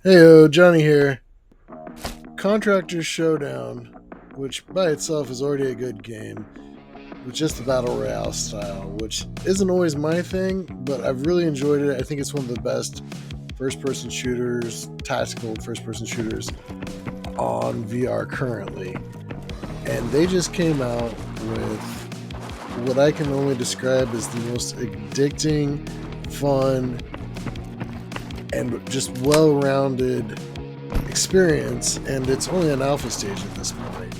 Heyo, Johnny here. Contractors Showdown, which by itself is already a good game, with just the Battle Royale style, which isn't always my thing, but I've really enjoyed it. I think it's one of the best first person shooters, tactical first person shooters on VR currently. And they just came out with what I can only describe as the most addicting, fun, and just well rounded experience, and it's only an alpha stage at this point.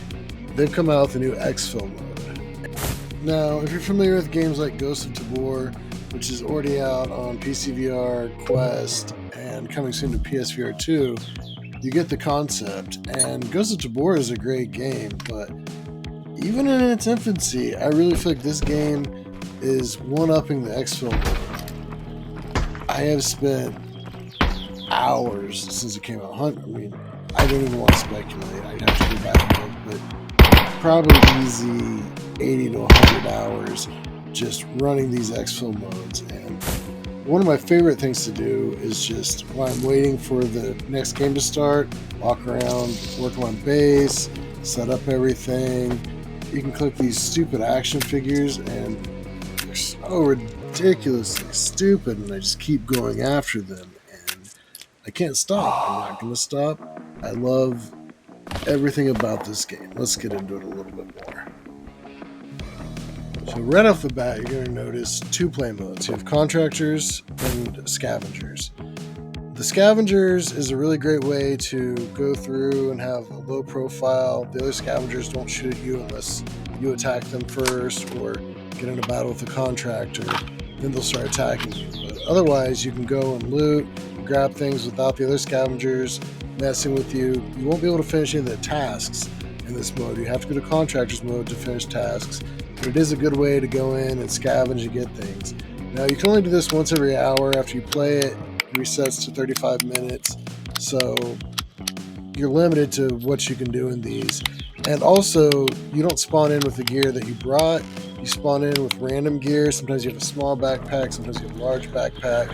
They've come out with a new Exfil Mode. Now, if you're familiar with games like Ghost of Tabor, which is already out on PC VR, Quest, and coming soon to PSVR 2, you get the concept. And Ghost of Tabor is a great game, but even in its infancy, I really feel like this game is one-upping the Exfil Mode. I have spent hours since it came out. I mean, I don't even want to speculate. I'd have to go back and look, but probably easy 80 to 100 hours just running these Exfil modes. And one of my favorite things to do is just while I'm waiting for the next game to start, walk around, work on base, set up everything. You can click these stupid action figures, and they're so ridiculously stupid, and I just keep going after them. I can't stop. I'm not going to stop. I love everything about this game. Let's get into it a little bit more. So right off the bat, you're going to notice two play modes. You have Contractors and Scavengers. The Scavengers is a really great way to go through and have a low profile. The other Scavengers don't shoot at you unless you attack them first or get in a battle with the Contractor. Then they'll start attacking you. But otherwise, you can go and loot, grab things without the other Scavengers messing with you. You won't be able to finish any of the tasks in this mode. You have to go to Contractors mode to finish tasks, but it is a good way to go in and scavenge and get things. Now, you can only do this once every hour. After you play it, it resets to 35 minutes, so you're limited to what you can do in these. And also, you don't spawn in with the gear that you brought. You spawn in with random gear. Sometimes you have a small backpack, sometimes you have a large backpack.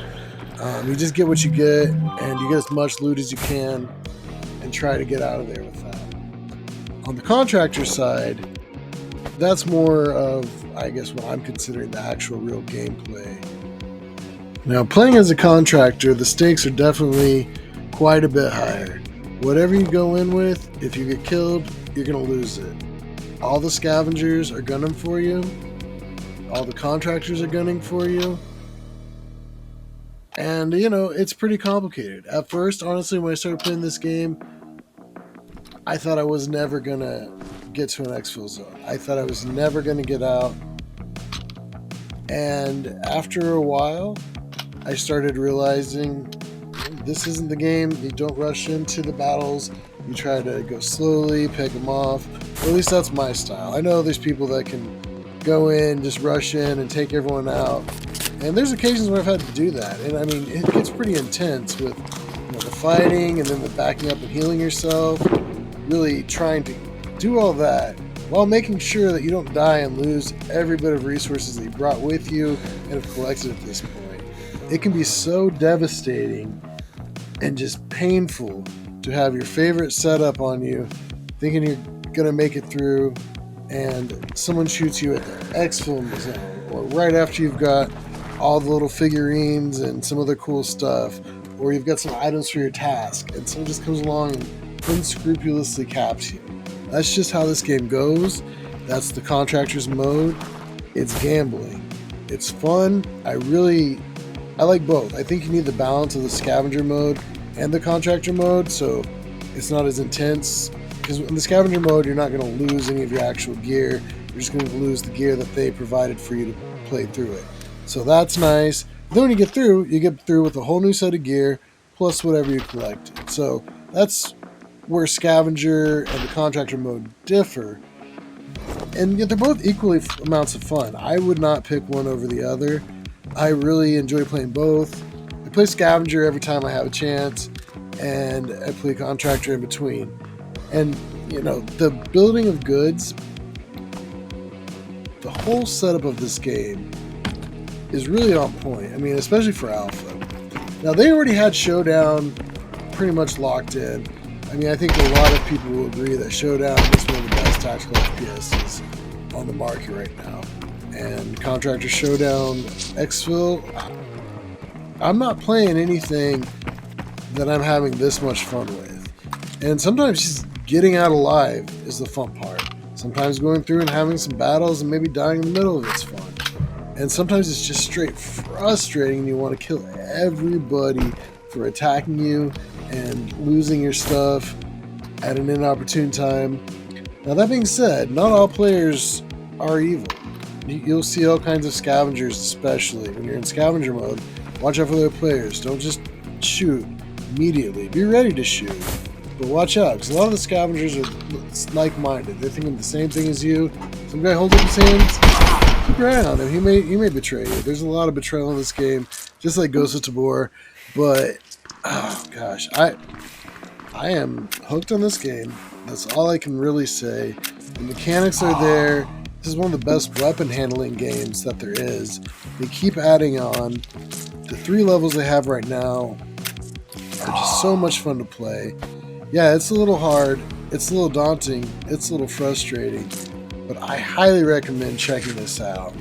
You just get what you get, and you get as much loot as you can and try to get out of there with that. On the Contractor side, that's more of, I guess, what I'm considering the actual real gameplay. Now, playing as a Contractor, the stakes are definitely quite a bit higher. Whatever you go in with, if you get killed, you're going to lose it. All the Scavengers are gunning for you. All the Contractors are gunning for you. And, it's pretty complicated. At first, honestly, when I started playing this game, I thought I was never going to get to an Exfil Zone. I thought I was never going to get out. And after a while, I started realizing this isn't the game. You don't rush into the battles. You try to go slowly, pick them off. Or at least that's my style. I know there's people that can go in, just rush in, and take everyone out. And there's occasions where I've had to do that. And I mean, it gets pretty intense with the fighting and then the backing up and healing yourself. Really trying to do all that while making sure that you don't die and lose every bit of resources that you brought with you and have collected at this point. It can be so devastating and just painful to have your favorite setup on you, thinking you're going to make it through, and someone shoots you at the Exfil Zone, or right after you've got all the little figurines and some other cool stuff, or you've got some items for your task, and someone just comes along and unscrupulously caps you. That's just how this game goes. That's the Contractors mode. It's gambling. It's fun. I like both. I think you need the balance of the Scavenger mode and the Contractor mode, so it's not as intense. Because in the Scavenger mode, you're not going to lose any of your actual gear. You're just going to lose the gear that they provided for you to play through it. So that's nice. Then when you get through with a whole new set of gear, plus whatever you collected. So that's where Scavenger and the Contractor mode differ. And yet they're both equally amounts of fun. I would not pick one over the other. I really enjoy playing both. I play Scavenger every time I have a chance, and I play Contractor in between. And, the building of goods, the whole setup of this game is really on point. I mean, especially for Alpha. Now, they already had Showdown pretty much locked in. I mean, I think a lot of people will agree that Showdown is one of the best tactical FPSs on the market right now. And Contractors Showdown Exfil, I'm not playing anything that I'm having this much fun with. And sometimes just getting out alive is the fun part. Sometimes going through and having some battles and maybe dying in the middle of it's fun. And sometimes it's just straight frustrating and you want to kill everybody for attacking you and losing your stuff at an inopportune time. Now that being said, not all players are evil. You'll see all kinds of scavengers, especially when you're in scavenger mode. Watch out for their players. Don't just shoot immediately. Be ready to shoot, but watch out, because a lot of the scavengers are like-minded. They're thinking the same thing as you. Some guy holds up his hands. Keep your eye on him. He may betray you. There's a lot of betrayal in this game, just like Ghost of Tabor. But oh gosh, I am hooked on this game. That's all I can really say. The mechanics are there. This is one of the best weapon handling games that there is. They keep adding on. The 3 levels they have right now are just so much fun to play. Yeah, it's a little hard. It's a little daunting. It's a little frustrating. But I highly recommend checking this out.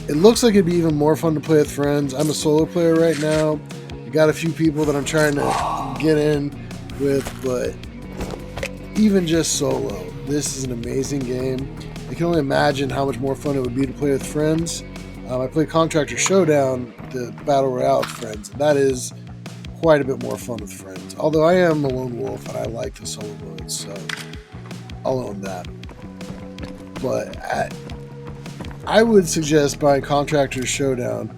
It looks like it'd be even more fun to play with friends. I'm a solo player right now. I got a few people that I'm trying to get in with, but even just solo, this is an amazing game. I can only imagine how much more fun it would be to play with friends. I play Contractor Showdown, the Battle Royale with friends, and that is quite a bit more fun with friends. Although I am a lone wolf and I like the solo mode, so I'll own that. But I would suggest buying Contractors Showdown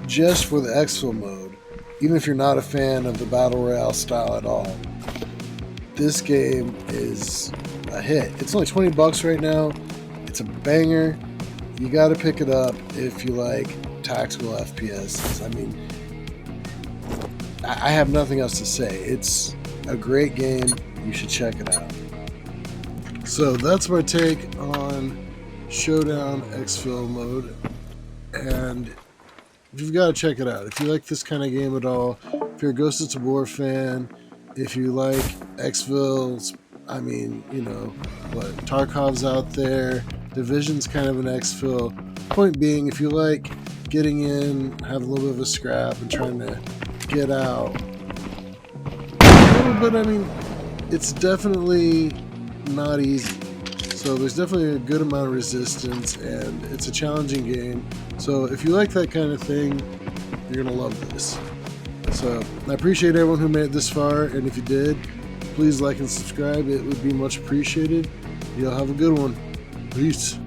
just for the Exfil mode, even if you're not a fan of the Battle Royale style at all. This game is a hit. It's only $20 right now. It's a banger. You got to pick it up if you like tactical FPS. I mean, I have nothing else to say. It's a great game. You should check it out. So that's my take on Showdown Exfil Mode, and you've got to check it out. If you like this kind of game at all, if you're a Ghost of Tabor fan, if you like Exfil's, I mean, you know, what, Tarkov's out there, Division's kind of an Exfil. Point being, if you like getting in, have a little bit of a scrap and trying to get out a little bit, I mean, it's definitely not easy. So there's definitely a good amount of resistance, and it's a challenging game. So if you like that kind of thing, you're going to love this. So I appreciate everyone who made it this far, and if you did, please like and subscribe. It would be much appreciated. Y'all have a good one. Peace.